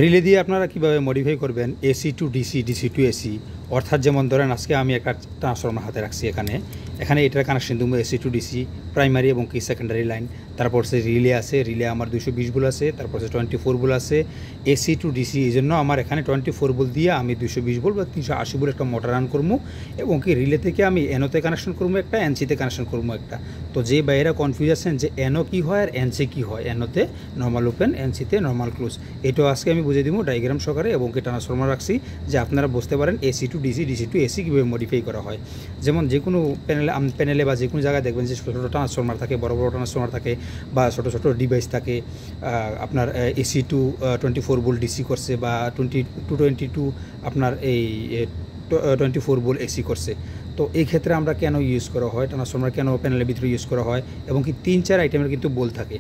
Relay দিয়ে আপনারা কীভাবে মডিফাই করবেন AC two DC, DC to AC. অর্থাৎ যেমন ধরেন আজকে আমি একটা ট্রান্সফর্মার হাতে রাখছি, এখানে এটার কানেকশন দেবো এসি টু ডিসি, প্রাইমারি এবং কি সেকেন্ডারি লাইন। তারপর সে রিলে আছে, রিলে আমার 220 ভোল্ট আছে, তারপর সে 24 ভোল্ট আছে। এসি টু ডিসি এই জন্য আমার এখানে 24 ভোল্ট দিয়ে আমি 220 ভোল্ট বা 380 ভোল্ট একটা মোটর রান করবো, এবং কি রিলে থেকে আমি এনোতে কানেকশন করবো একটা, এনসিতে কানেকশন করবো একটা। তো যে বাইরে কনফিউজ আছেন যে এনও কী হয় আর এনসি কী হয়, এনোতে নর্মাল ওপেন, এনসিতে নর্মাল ক্লোজ, এটাও আজকে আমি বুঝে দিব ডায়াগ্রাম সহকারে, এবং কি ট্রান্সফর্মার রাখছি যে আপনারা বুঝতে পারেন AC two DC, DC to AC কীভাবে মডিফাই করা হয়। যেমন যে কোনো প্যানেলে বা যে কোনো জায়গায় দেখবেন যে ছোটো ছোটো ট্রান্সফর্মার থাকে, বড় বড় ট্রান্সফর্মার থাকে, বা ছোটো ছোটো ডিভাইস থাকে। আপনার এসি টু 24 ভোল্ট ডিসি করছে, বা 22 আপনার এই 24 ভোল্ট এসি করছে। তো এই ক্ষেত্রে আমরা কেন ইউজ করা হয় ট্রান্সফর্মার, কেন প্যানেলের ভিতরে ইউজ করা হয়, এবং কি 3-4 আইটেমের কিন্তু বোল থাকে।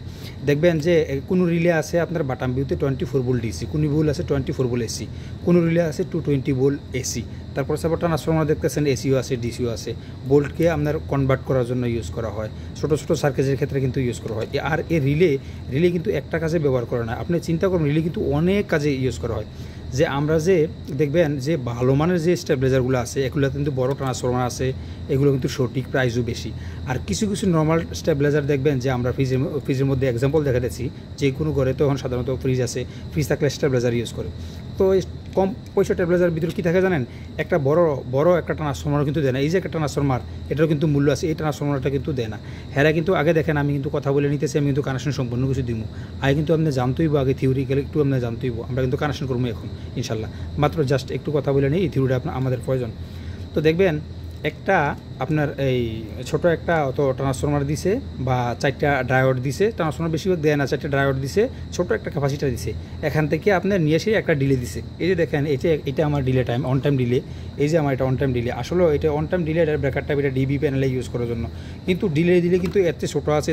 দেখবেন যে কোনো রিলে আছে আপনার বাটাম ভিউতে 24 ভোল্ট ডিসি, কোনো ভোল্ট আছে 24 ভোল্ট এসি, কোনো রিলে আছে 220 ভোল্ট এসি। তারপর আবার ট্রান্সফর্মার দেখতেছেন এসিও আছে, ডিসিও আছে। বোল্টকে আপনার কনভার্ট করার জন্য ইউজ করা হয়, ছোটো ছোটো সার্কিটের ক্ষেত্রে কিন্তু ইউজ করা হয়। আর এই রিলে কিন্তু একটা কাজে ব্যবহার করে না, আপনি চিন্তা করুন রিলে কিন্তু অনেক কাজে ইউজ করা হয়। যে আমরা যে দেখবেন যে ভালো মানের যে স্টেবিলাইজারগুলো আছে, এগুলো কিন্তু বড় ট্রান্সফর্মার আছে, এগুলো কিন্তু সঠিক প্রাইসও বেশি। আর কিছু কিছু নর্মাল স্টেবিলাইজার দেখবেন যে আমরা ফ্রিজের মধ্যে এক্সাম্পল দেখা দিচ্ছি, যে কোনো ঘরে তো এখন সাধারণত ফ্রিজ আছে, ফ্রিজ থাকলে স্টেবিলাইজার ইউজ করে। তো কম পয়সা স্টেবিলাইজার ভিতরে কী থাকে জানেন, একটা বড় একটা ট্রান্সফর্মার কিন্তু দেয় না। এই যে একটা ট্রান্সফর্মার, এটারও কিন্তু মূল্য আছে, এই ট্রান্সফর্মারটা কিন্তু দেয় না। হ্যাঁ কিন্তু আগে দেখেন, আমি কিন্তু কথা বলে নিতেছি, আমি কিন্তু কানেকশন সম্পূর্ণ কিছু দিব। আগে কিন্তু আপনি জানতেইব, আগে থিওরিক্যালি একটু আপনি জানতেইব। আমরা কিন্তু কানেকশন করবো এখন ইনশাল্লাহ, মাত্র জাস্ট একটু কথা বলে নিই, এই থিওরিটা আমাদের প্রয়োজন। তো দেখবেন একটা আপনার এই ছোট একটা অত ট্রান্সফর্মার দিছে, বা 4টা ডায়োড দিছে, ট্রান্সফর্মার বেশিরভাগ দেয় না, 4টা ডায়োড দিছে, ছোট একটা ক্যাপাসিটার দিছে। এখান থেকে আপনার নিয়ে এসে একটা ডিলে দিছে। এই যে দেখেন, এটা আমার delay time, on time delay. এই যে আমার এটা অন টাইম ডিলে, আসলে এটা অন টাইম ডিলে, এটার ব্রেকারটা এটা ডিবি প্যানেলে ইউজ করার জন্য। কিন্তু ডিলে কিন্তু এত ছোটো আছে,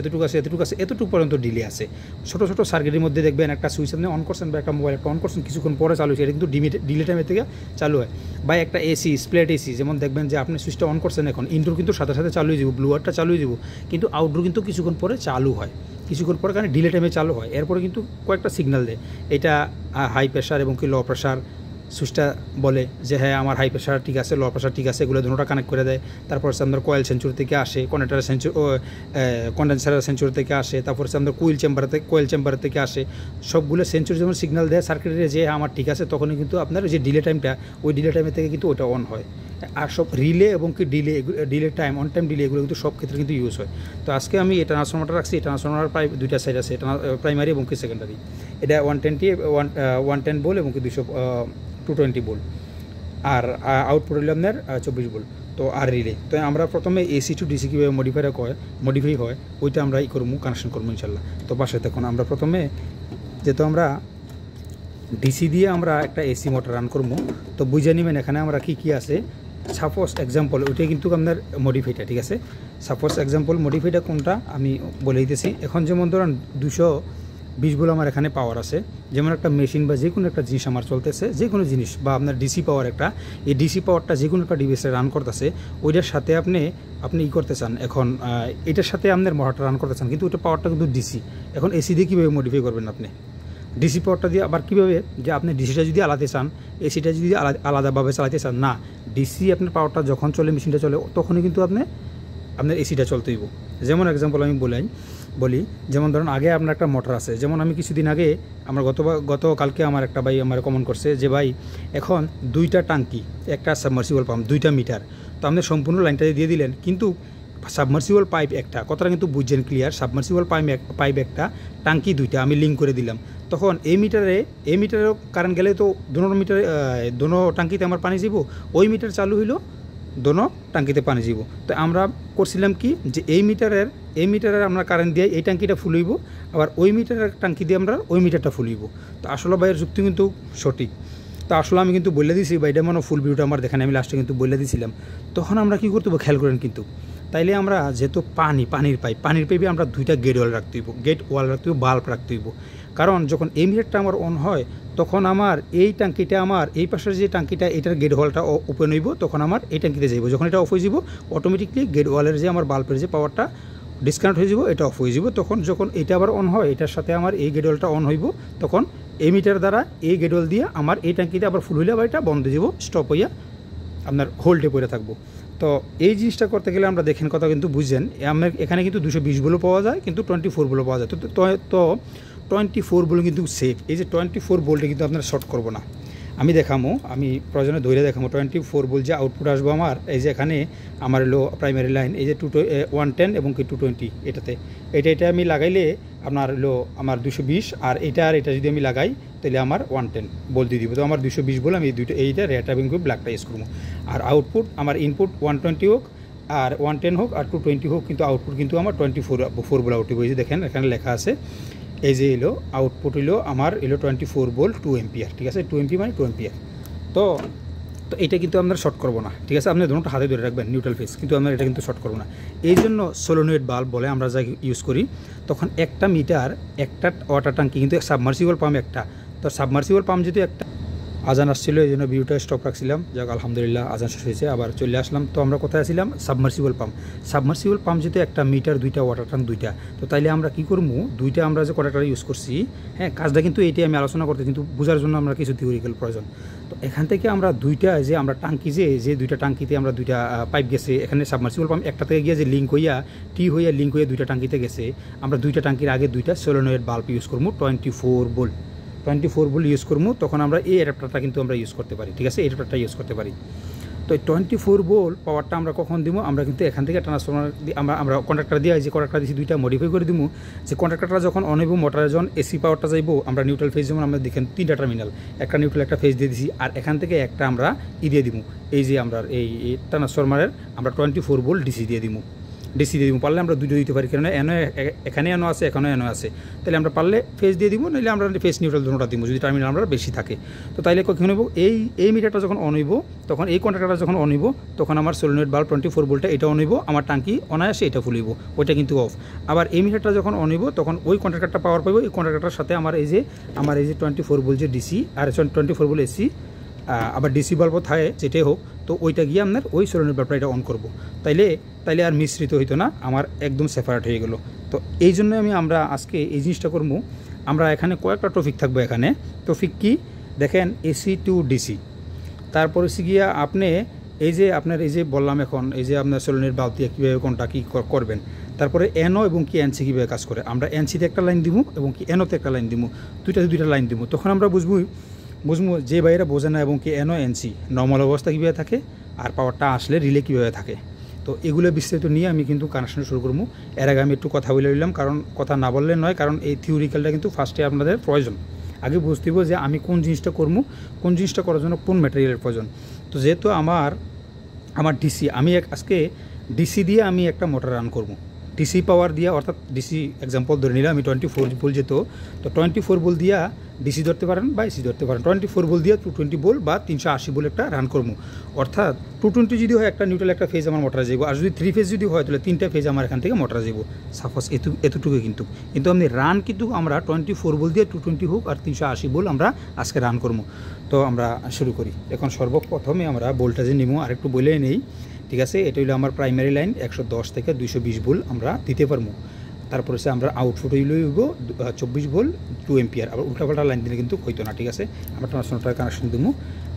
এতটুকু পর্যন্ত ডিলে আছে। ছোটো ছোটো সার্কিটের মধ্যে দেখবেন একটা সুইচ আপনি অন করছেন, বা একটা মোবাইল একটা অন করছেন, কিছুক্ষণ পরে চালু হয়েছে, এটা কিন্তু ডিলে টাইমের থেকে চালু হয়। বা একটা এসি, স্প্লিট এসি, যেমন দেখবেন যে আপনি সুইচটা অন করছেন, এখন ইনডোর কিন্তু সাথে সাথে চালু হয়ে যাব, ব্লুয়ারটা চালু হয়ে যাব, কিন্তু আউটডোর কিন্তু কিছুক্ষণ পরে চালু হয়, কিছুক্ষণ পরে, কারণ ডিলে টাইমে চালু হয়। এরপরে কিন্তু কয়েকটা সিগন্যাল দেয়, এটা হাই প্রেশার এবং কি লো প্রেশার। সুইচটা বলে যে হ্যাঁ আমার হাই প্রেশার ঠিক আছে, লো প্রেশার ঠিক আছে, এগুলো দুটোটা কানেক্ট করে দেয়। তারপর হচ্ছে আপনার কয়েল সেন্সর থেকে আসে, কন্ডেন্সারের সেন্সর থেকে আসে, তারপর হচ্ছে আপনার কোয়েল চেম্বার থেকে আসে। সবগুলো সেন্সর যেমন সিগন্যাল দেয় সার্কিটে যে আমার ঠিক আছে, তখনই কিন্তু আপনার যে ডিলে টাইমটা, ওই ডিলে টাইমের থেকে কিন্তু ওটা অন হয়। আর সব রিলে এবং কি delay time, on time delay, এগুলো কিন্তু সব ক্ষেত্রে কিন্তু ইউজ হয়। তো আজকে আমি এই ট্রান্সফর্মারটা রাখছি, ট্রান্সফর্মার প্রায় 2টা সাইড আছে, প্রাইমারি এবং কি সেকেন্ডারি। এটা 110 ভোল্ট এবং কি 220 ভোল্ট, আর আউটপুট হলো আপনার 24 ভোল্ট। তো আর রিলে, তো আমরা প্রথমে এসি টু ডিসি কীভাবে মডিফাই হয় ওইটা আমরা করবো, কানেকশন করবো ইনশাল্লাহ। তো পাশে দেখুন, আমরা প্রথমে যেহেতু আমরা ডিসি দিয়ে আমরা একটা এসি মোটর রান করবো, তো বুঝে নেবেন এখানে আমরা কী আছে। সাপোজ এক্সাম্পল, ওইটাই কিন্তু আপনার মডিফাইটা, ঠিক আছে। সাপোজ এক্সাম্পল মডিফাইটা কোনটা আমি বলে দিতেছি। এখন যেমন ধরেন 220 ভোল্ট আমার এখানে পাওয়ার আছে, যেমন একটা মেশিন বা যে কোনো একটা জিনিস আমার চলতেছে, যে কোনো জিনিস, বা আপনার ডিসি পাওয়ার একটা, এই ডিসি পাওয়ারটা যে কোনো একটা ডিভাইসে রান করতেছে, ওইটার সাথে আপনি করতে চান, এখন এটার সাথে আপনার মোটরটা রান করতে চান, কিন্তু ওইটা পাওয়ারটা কিন্তু ডিসি। এখন এসি দিয়ে কীভাবে মডিফাই করবেন আপনি? ডিসি পাওয়ারটা দিয়ে আবার কীভাবে, যে আপনি ডিসিটা যদি আলাদা চান, এসিটা যদি আলাদাভাবে চালাতে চান, না, ডিসি আপনার পাওয়ারটা যখন চলে, মেশিনটা চলে, তখনই কিন্তু আপনার এসিটা চলতেইব। যেমন এক্সাম্পল আমি বলি, যেমন ধরুন আগে আপনার একটা মোটর আছে, যেমন আমি কিছুদিন আগে আমার গতকালকে আমার একটা ভাই আমার কমেন্ট করছে যে ভাই এখন 2টা টাঙ্কি, একটা সাবমার্সিবল পাম্প, 2টা মিটার, তো আপনি সম্পূর্ণ লাইনটা দিয়ে দিলেন, কিন্তু সাবমার্সিবল পাইপ একটা, কথাটা কিন্তু বুঝছেন ক্লিয়ার, সাবমার্সিবল পাইপ একটা, টাঙ্কি 2টা আমি লিঙ্ক করে দিলাম। তখন এই মিটারেও কারেন্ট গেলে তো দোনো টাঙ্কিতে আমার পানি যাব, ওই মিটার চালু হইলো, দোনো টাঙ্কিতে পানি যাব। তো আমরা করছিলাম কি, যে এই মিটারের আমরা কারেন্ট দিয়ে এই টাঙ্কিটা ফুল হইব, আবার ওই মিটারের টাঙ্কি দিয়ে আমরা ওই মিটারটা ফুল হইব। তো আসলে ভাইয়ের যুক্তি কিন্তু সঠিক। তো আসলে আমি কিন্তু বলে দিয়েছি বা এটা মানে ফুল ভিডিওটা আমার দেখেন, আমি লাস্টে কিন্তু বলে দিয়েছিলাম। তখন আমরা কী করতে হবে খেয়াল করেন কিন্তু, তাইলে আমরা যেহেতু পানির পাইপে আমরা 2টা গেট ওয়াল রাখতে হইব, বাল্ব রাখতে হইব। কারণ যখন এই মিটারটা আমার অন হয়, তখন আমার এই টাঙ্কিটা, আমার এই পাশের যে টাঙ্কিটা, এটার গেট ওয়ালটা ওপেন হইব, তখন আমার এই টাঙ্কিতে যাইব। যখন এটা অফ হয়ে যাব, অটোমেটিকলি গেট ওয়ালের যে আমার বাল্বের যে পাওয়ারটা ডিসকানেক্ট হয়ে যাব, এটা অফ হয়ে যাব। তখন যখন এটা আবার অন হয়, এটার সাথে আমার এই গেট ওয়ালটা অন হইব, তখন এই মিটার দ্বারা এই গেটওয়াল দিয়ে আমার এই ট্যাঙ্কিতে আবার ফুল হইলে আবার এটা বন্ধ যাব, স্টপ হইয়া আপনার হোল্ডে পড়ে থাকবো। তো এই জিনিসটা করতে গেলে আমরা দেখেন কথা কিন্তু বুঝছেন, আমার এখানে কিন্তু 220 ভোল্ট পাওয়া যায়, কিন্তু 24 ভোল্ট পাওয়া যায়। তো 24 ভোল্ট কিন্তু সেফ। এই যে 24 ভোল্টে কিন্তু আপনারা শর্ট করবো না। আমি দেখামো, আমি প্রয়োজনে ধরে দেখামো 24 ভোল্ট যে আউটপুট আসবো আমার। এই যে এখানে আমার হলো প্রাইমারি লাইন, এই যে 110 এবং কি 220 এটাতে, এটা আমি লাগাইলে আপনার হলো আমার 220, আর এটা যদি আমি লাগাই তাহলে আমার 110 ভোল্ট দিয়ে দিব। তো আমার 220 ভোল্ট আমি এইটা রেড এবং ব্ল্যাকটা ইউজ করবো। আর আউটপুট আমার ইনপুট 120 হোক আর 110 হোক আর 220 হোক, কিন্তু আউটপুট কিন্তু আমার 24 ভোল্ট আউটপুট হয়েছে। দেখেন এখানে লেখা আছে, এই যে এলো আউটপুট হলো আমার 24 ভোল্ট 2 এম্পিয়ার, ঠিক আছে, 2 এম্পি মানে 2 এম্পিয়ার। তো এটা কিন্তু আপনারা শর্ট করবো না, ঠিক আছে, আপনি দুটো হাতে ধরে রাখবেন নিউট্রাল ফেস, কিন্তু আমরা এটা কিন্তু শর্ট করবো না। এই জন্য সলোনয়েড বাল্ব বলে আমরা যা ইউজ করি, তখন একটা মিটার একটা ওয়াটার ট্যাঙ্কি কিন্তু সাবমার্সিবল পাম্প একটা, তো সাবমার্সিবল পাম্প যদি একটা, আজান আসছিল এই জন্য ভিডিওটা স্টপ রাখছিলাম, যাক আলহামদুলিল্লাহ আজান শেষ হয়েছে, আবার চলে আসলাম। তো আমরা কোথায় আসছিলাম, সাবমার্সিবল পাম্প যেহেতু একটা মিটার দুইটা ওয়াটার ট্যাঙ্ক দুইটা, তো তাইলে আমরা কী করবো, দুইটা আমরা যে কন্ডাক্টর ইউজ করছি, হ্যাঁ কাজটা কিন্তু এইটাই আমি আলোচনা করতে, কিন্তু বোঝার জন্য আমরা কিছু থিওরিক্যাল প্রয়োজন। তো এখান থেকে আমরা দুইটা যে আমরা টাঙ্কি যে দুইটা টাঙ্কিতে আমরা দুইটা পাইপ গেছে, এখানে সাবমার্সিবল পাম্প একটা থেকে গিয়ে যে লিঙ্ক হইয়া লিঙ্ক হইয়া দুইটা টাঙ্কিতে গেছে, আমরা দুইটা টাঙ্কির আগে দুইটা সলোনয়েড বাল্ব ইউজ করবো 24 ভোল্ট ইউজ করবো। তখন আমরা এই অ্যাডাপ্টারটা কিন্তু আমরা ইউজ করতে পারি, ঠিক আছে, এই অ্যাডাপ্টারটা ইউজ করতে পারি। তো 24 ভোল্ট পাওয়ারটা আমরা কখন দিব, আমরা কিন্তু এখান থেকে ট্রান্সফরমার আমরা কন্ট্রাক্টর দিয়ে যে কন্ট্রাক্টর দিয়েছি দুইটা মডিফাই করে দিব, যে কন্ট্রাক্টরটা যখন অন হইব, মোটরে যখন এসি পাওয়ারটা যাইব, আমরা নিউট্রাল ফেজ যেমন আমরা দেখেন 3টা টার্মিনাল, একটা নিউট্রাল একটা ফেজ দিয়ে দিছি, আর এখান থেকে একটা আমরা দিয়ে দিব, এই যে আমরা এই ট্রান্সফরমারের আমরা 24 ভোল্ট ডিসি দিয়ে দিব, পারলে আমরা দুটো দিতে পারি, কারণ এখানে এনো আছে, এখানে এনো আছে, তাহলে আমরা পারলে ফেজ দিয়ে দিব, নাহলে আমরা ফেজ নিউট্রাল দুটোটা দিব যদি টার্মিনাল আমরা বেশি থাকে। তো তাইলে কখন হইব, এই মিটারটা যখন অন হইব, তখন এই কন্ট্রাক্টরটা যখন অন হইব, তখন আমার সলোনয়েড বাল্ব 24 ভোল্টটা এটা অন হইব, আমার টাঙ্কি অনায়াসে এটা ফুল হইব, ওইটা কিন্তু অফ। আবার এই মিটারটা যখন অন হইব, তখন ওই কন্ট্রাক্টরটা পাওয়ার পাইব, এই কন্ট্রাক্টরটার সাথে আমার এই যে 24 ভোল্ট যে ডিসি আর 24 ভোল্ট এসি, আবার ডিসি বাল্বও থাকে যেটাই হোক, তো ওইটা গিয়ে আপনার ওই সলোনয়েড বাল্বটা এটা অন করবো, তাইলে আর মিশ্রিত হইতো না, আমার একদম সেপারেট হয়ে গেল। তো এই জন্য আমরা আজকে এই জিনিসটা করবো। আমরা এখানে কয়েকটা টপিক থাকবো, এখানে টপিক কি দেখেন, এসি টু ডিসি, তারপর হচ্ছে গিয়া আপনি এই যে বললাম এখন, এই যে আপনার সলোনয়েড বাল্ব দিয়ে কীভাবে কোনটা কী করবেন, তারপরে এনও এবং কি এনসি কীভাবে কাজ করে, আমরা এনসিতে একটা লাইন দিব এবং কি এনওতে একটা লাইন দিব, দুইটা লাইন দিব, তখন আমরা বুঝবো যে বাইরে বোঝে না এবং কি এনও এনসি নর্মাল অবস্থা কীভাবে থাকে, আর পাওয়ারটা আসলে রিলে কীভাবে থাকে। তো এগুলো বিস্তারিত নিয়ে আমি কিন্তু কানেকশন শুরু করবো। এর আগে আমি একটু কথা বলে নিলাম, কারণ কথা না বললে নয়, কারণ এই থিওরিক্যালটা কিন্তু ফার্স্টে আপনাদের প্রয়োজন। আগে বুঝতে হবে যে আমি কোন জিনিসটা করবো, কোন জিনিসটা করার জন্য কোন ম্যাটেরিয়ালের প্রয়োজন। তো যেহেতু আমার ডিসি, আমি আজকে ডিসি দিয়ে আমি একটা মোটর রান করবো, ডিসি পাওয়ার দিয়া, অর্থাৎ ডিসি এক্সাম্পল ধরে নিলাম আমি 24 ভোল্ট যেত, তো 24 ভোল্ট দিয়া ডিসি ধরতে পারেন বা এসি ধরতে পারেন, 24 ভোল্ট দিয়া 220 ভোল্ট বা 380 ভোল্ট একটা রান করবো। অর্থাৎ 220 যদি হয় একটা নিউট্রাল একটা ফেজ আমার মোটরে যাবো, আর যদি 3 ফেজ যদি হয় তাহলে 3টা ফেজ আমার এখান থেকে মোটরে যাবো, সাপোজ এতটুকু। কিন্তু আমি রান কিন্তু আমরা 24 ভোল্ট দিয়ে 220 হোক আর 380 ভোল্ট আমরা আজকে রান করবো। তো আমরা শুরু করি। এখন সর্বপ্রথমে আমরা ভোল্টেজে নিবো, আর একটু বলে নেই, ঠিক আছে, এটা হলো আমার প্রাইমারি লাইন 110 থেকে 220 ভোল্ট আমরা দিতে পারবো। তারপর হচ্ছে আমরা আউটপুট হইব 24 ভোল্ট 2 এম্পিয়ার, আবার উল্টাপাল্টা লাইন দিলে কিন্তু হইতো না, ঠিক আছে। আমরা ট্রান্সফরমারটার কানেকশন দেবো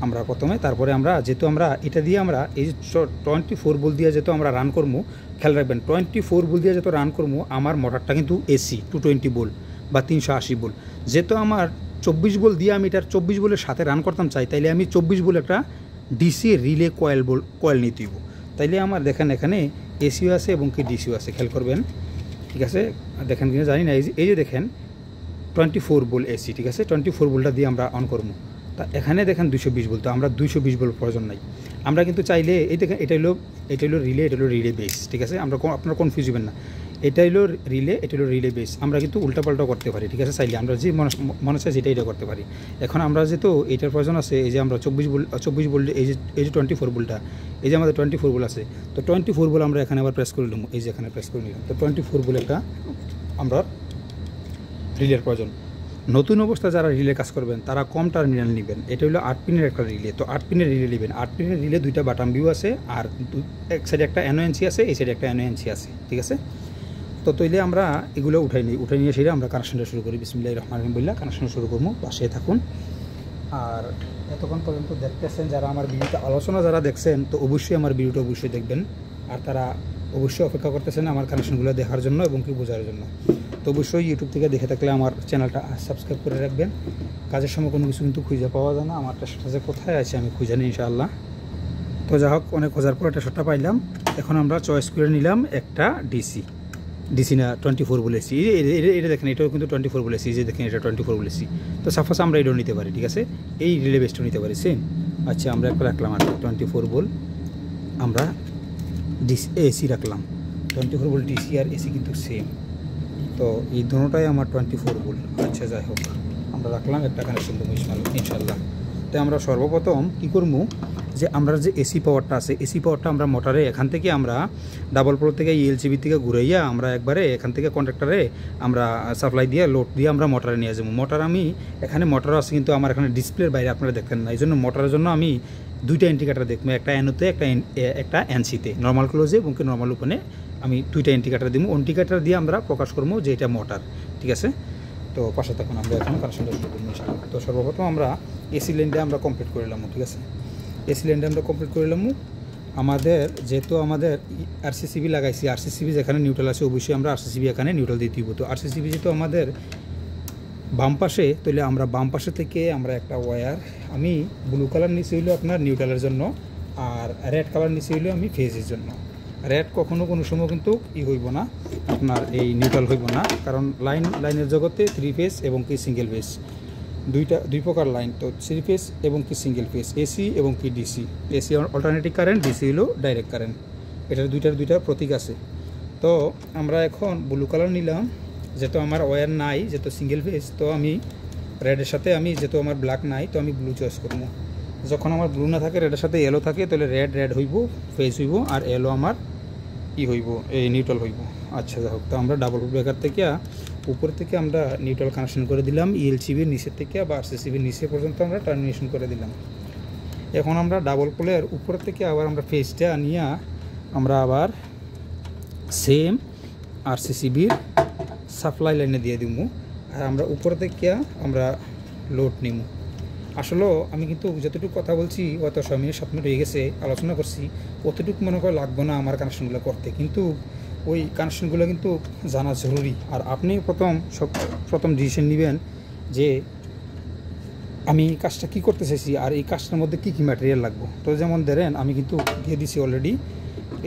আমরা প্রথমে, তারপরে আমরা যেহেতু আমরা এটা দিয়ে আমরা এই 24 ভোল্ট দিয়ে যেহেতু আমরা রান করবো, খেয়াল রাখবেন 24 ভোল্ট দিয়ে যেহেতু রান করবো, আমার মোটরটা কিন্তু এসি 220 ভোল্ট বা 380 ভোল্ট, যেহেতু আমার 24 ভোল্ট দিয়ে আমি এটার 24 ভোল্টের সাথে রান করতাম চাই, তাইলে আমি 24 ভোল্ট একটা ডিসি রিলে কয়েল নিতে হইব। তাইলে আমার দেখেন এখানে এসিও আছে এবং কি ডিসিও আছে, খেয়াল করবেন, ঠিক আছে, দেখেন কিনা জানি না, এই যে দেখেন 24 ভোল্ট এসি, ঠিক আছে, 24 ভোল্টটা দিয়ে আমরা অন করবো। তা এখানে দেখেন 220 ভোল্ট, তো আমরা 220 ভোল্ট প্রয়োজন নাই, আমরা কিন্তু চাইলে এই দেখেন এটা হলো রিলে বেস, ঠিক আছে, আপনারা কনফিউজ হবেন না, এটা হলো রিলে বেস, আমরা কিন্তু উল্টাপাল্টাও করতে পারি, ঠিক আছে, চাইলে আমরা যে মনে চাই এটা করতে পারি। এখন আমরা যেহেতু এটার প্রয়োজন আছে, এই যে আমরা 24 ভোল্ট এই যে 24 ভোল্টটা, এই যে আমাদের 24 ভোল্ট আছে, তো 24 ভোল্ট আমরা এখানে আবার প্রেস করে নিলাম, এই যে এখানে প্রেস করে নিলাম, তো 24 ভোল্ট একটা আমরা রিলের প্রয়োজন। নতুন অবস্থা যারা রিলে কাজ করবেন তারা কম টার্মিনাল নেবেন, এটা হলো 8 পিনের একটা রিলে, তো 8 পিনের রিলে নেবেন, 8 পিনের রিলে দুইটা বাটাম ভিউ আছে, আর এক সাইডে একটা এনওএনসি আছে, এই সাইডে একটা এনওএনসি আছে, ঠিক আছে। তো তো তৈলে আমরা এগুলো উঠাই নিয়ে সেটা আমরা কানেকশনটা শুরু করি। বিসমিল্লাহির রহমানির রহিম বললে কানেকশন শুরু করবো, পাশে থাকুন। আর এতক্ষণ পর্যন্ত দেখতেছেন যারা আমার ভিডিওটা আলোচনা যারা দেখছেন, তো অবশ্যই আমার ভিডিওটা অবশ্যই দেখবেন। আর তারা অবশ্যই অপেক্ষা করতেছেন আমার কানেকশনগুলো দেখার জন্য এবং কি বোঝার জন্য। তো অবশ্যই ইউটিউব থেকে দেখে থাকলে আমার চ্যানেলটা সাবস্ক্রাইব করে রাখবেন। কাজের সময় কোনো কিছু কিন্তু খুঁজে পাওয়া যায় না, আমার টেস্টটা যে কোথায় আছে আমি খুঁজে নিই ইনশাআল্লাহ। তো যা হোক, অনেক খোঁজার পর টেস্টটা পাইলাম। এখন আমরা চয়েস করে নিলাম একটা ডিসি না 24 বলেছি। এটা দেখেন, এটাও কিন্তু 24 বলেছি, যে দেখেন এটা 24 বলেছি। তো সাপোজ আমরা এটাও নিতে পারি, ঠিক আছে, এই রিলে বেসটাও নিতে পারি সেম। আচ্ছা, আমরা একটা রাখলাম আর 24 বল, আমরা এসি রাখলাম। 24 বল ডিসি আর এসি কিন্তু সেম, তো এই দুটোটাই আমার 24 বল। আচ্ছা, যাই হোক, আমরা রাখলাম একটা কানেকশন দেবো ইনশাল্লাহ। তাই আমরা সর্বপ্রথম কী করবো, যে আমরা যে এসি পাওয়ারটা আছে, এসি পাওয়ারটা আমরা মোটরে এখান থেকে আমরা ডাবল পোল থেকে ইএলসিবি থেকে ঘুরাইয়া আমরা একবারে এখান থেকে কন্ট্রাক্টরে আমরা সাপ্লাই দিয়ে লোড দিয়ে আমরা মোটরে নিয়ে যাবো। মোটর আমি এখানে মোটর আছে, কিন্তু আমার এখানে ডিসপ্লের বাইরে আপনারা দেখতেন না, এই জন্য মোটরের জন্য আমি দুইটা ইন্ডিকেটার দেখবো, একটা এনোতে একটা এনসিতে, নর্মাল ক্লোজে এবং নর্মাল ওপেনে আমি দুইটা ইন্ডিকেটার দিব। ইন্ডিকেটার দিয়ে আমরা প্রকাশ করবো যে এটা মোটর, ঠিক আছে। তো পাশে থাকুন, আমরা এখন কানেকশনটা শুরু করবো ইনশাআল্লাহ। তো সর্বপ্রথম আমরা এসি লাইনটা আমরা কমপ্লিট করে নিলাম, ঠিক আছে। এসি লাইনটা আমরা কমপ্লিট করে নিলাম। আমাদের যেহেতু আমাদের আরসিসিবি লাগাইছি, আরসিসিবি যেখানে নিউট্রাল আছে অবশ্যই আমরা আরসিসিবি এখানে নিউট্রাল দিয়ে দিব। তো আরসিসিবি যেহেতু আমাদের বাম পাশে, তাহলে আমরা বাম পাশে থেকে আমরা একটা ওয়্যার, আমি ব্লু কালার নিচে হইলো আপনার নিউট্রালের জন্য, আর রেড কালার নিচে হইলো আমি ফেজের জন্য। রেড কখনো কোনো সময় কিন্তু হইব না, আপনার এই নিউট্রাল হইব না, কারণ লাইনের জগতে 3 ফেজ এবং কি সিঙ্গেল ফেজ দুই প্রকার লাইন। তো 3 ফেজ এবং কি সিঙ্গেল ফেজ, এসি এবং কি DC. AC alternative current, DC হলো ডাইরেক্ট কারেন্ট, এটার দুইটা প্রতীক আছে। তো আমরা এখন ব্লু কালার নিলাম, যেহেতু আমার ওয়্যার নাই, যেহেতু সিঙ্গেল ফেজ, তো আমি রেডের সাথে আমি যেহেতু আমার ব্ল্যাক নাই, তো আমি ব্লু চয়েস করবো। যখন আমার ব্লু না থাকে, রেডের সাথে এলো থাকে, তাহলে রেড হইব, ফেজ হইব, আর এলো আমার হইব, এই নিউট্রাল হইব। আচ্ছা, যাই হোক, তো আমরা ডাবল ব্রেকার থেকে উপর থেকে আমরা নিউট্রাল কানেকশন করে দিলাম, ইএলসিবির নিচের থেকে বা আরসিসিবির নিচে পর্যন্ত আমরা টার্মিনেশন করে দিলাম। এখন আমরা ডাবল পোলের উপর থেকে আবার আমরা ফেজটা নিয়ে আমরা আবার সেম আরসিসিবির সাপ্লাই লাইনে দিয়ে দিব, আর আমরা উপর থেকে আমরা লোড নিব। আসলেও আমি কিন্তু যতটুকু কথা বলছি, অত 6 মিনিট 7 মিনিট হয়ে গেছে আলোচনা করছি, অতটুকু মনে করে লাগবে না আমার কানেকশনগুলো করতে, কিন্তু ওই কানেকশনগুলো কিন্তু জানা জরুরি। আর আপনি প্রথম ডিসিশন নেবেন যে আমি কাজটা কি করতে চাইছি, আর এই কাজটার মধ্যে কী কী ম্যাটেরিয়াল লাগবে। তো যেমন ধরেন আমি কিন্তু দিয়ে দিছি অলরেডি,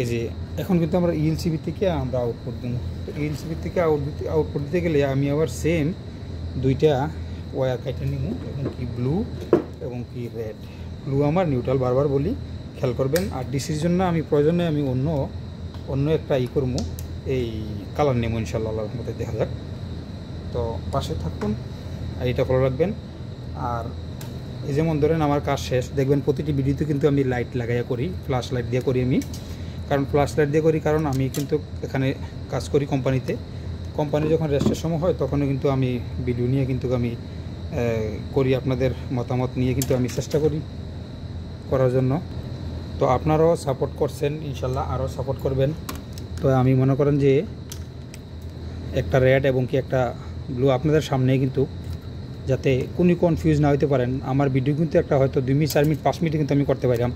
এই যে এখন কিন্তু আমরা ইএলসিবি থেকে আমরা আউটপুট দেবো। তো ইএলসিবি থেকে আউটপুট দিতে গেলে আমি আবার সেম দুইটা ওয়্যার কাইটে নিব, এবং কি ব্লু এবং কি রেড। ব্লু আমার নিউট্রাল, বারবার বলি, খেয়াল করবেন। আর ডিসির জন্য আমি প্রয়োজনে আমি অন্য একটা করবো, এই কালার নেব ইনশাআল্লাহ, আল্লাহর মধ্যে দেখা যাক। তো পাশে থাকুন আর এটা ফলো রাখবেন। আর এই যেমন ধরেন আমার কাজ শেষ, দেখবেন প্রতিটি ভিডিওতে কিন্তু আমি লাইট লাগাইয়া করি, ফ্ল্যাশ লাইট দিয়ে করি আমি, ফ্ল্যাশ লাইট দিয়ে করি, কারণ আমি কিন্তু এখানে কাজ করি কোম্পানিতে। কোম্পানি যখন রেস্টের সময় হয়, তখনও কিন্তু আমি ভিডিও নিয়ে কিন্তু আমি করি, আপনাদের মতামত নিয়ে কিন্তু আমি চেষ্টা করি করার জন্য। তো আপনারাও সাপোর্ট করছেন, ইনশাল্লাহ আরও সাপোর্ট করবেন। তো আমি মনে করেন যে একটা রেড এবং কি একটা ব্লু আপনাদের সামনে, কিন্তু যাতে কোনো কনফিউজ না হইতে পারেন। আমার ভিডিও কিন্তু একটা হয়তো 2 মিনিট 4 মিনিট 5 মিনিট কিন্তু আমি করতে পারলাম,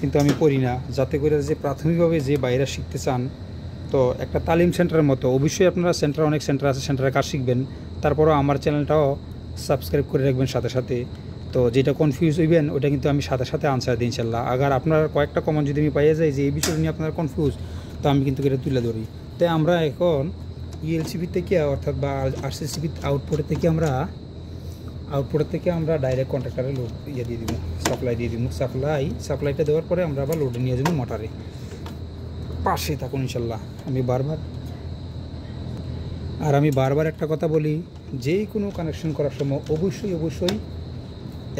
কিন্তু আমি করি না, যাতে করে যে প্রাথমিকভাবে যে বাইরে শিখতে চান, তো একটা তালিম সেন্টারের মতো। অবশ্যই আপনারা অনেক সেন্টার আছে, সেন্টারে কাজ শিখবেন, তারপরও আমার চ্যানেলটাও সাবস্ক্রাইব করে রাখবেন সাথে সাথে। তো যেটা কনফিউজ হইবেন ওটা কিন্তু আমি সাথে সাথে আনসার দিই ইনশাল্লাহ। আগার আপনার কয়েকটা কমন যদি আমি পাইয়ে যাই যে এই বিষয় নিয়ে আপনার কনফিউজ, তো আমি কিন্তু এটা তুলে ধরি। তাই আমরা এখন ইএলসিবি থেকে, অর্থাৎ বা আরসিসিবি আউটপুটের থেকে আমরা ডাইরেক্ট কন্ট্রাক্টরে লোড দিয়ে দিব, সাপ্লাই দিয়ে দিব। সাপ্লাইটা দেওয়ার পরে আমরা আবার লোডে নিয়ে যাবো মোটরে। পাশে থাকুন ইনশাল্লাহ। আমি বারবার একটা কথা বলি, যেই কোনো কানেকশন করার সময় অবশ্যই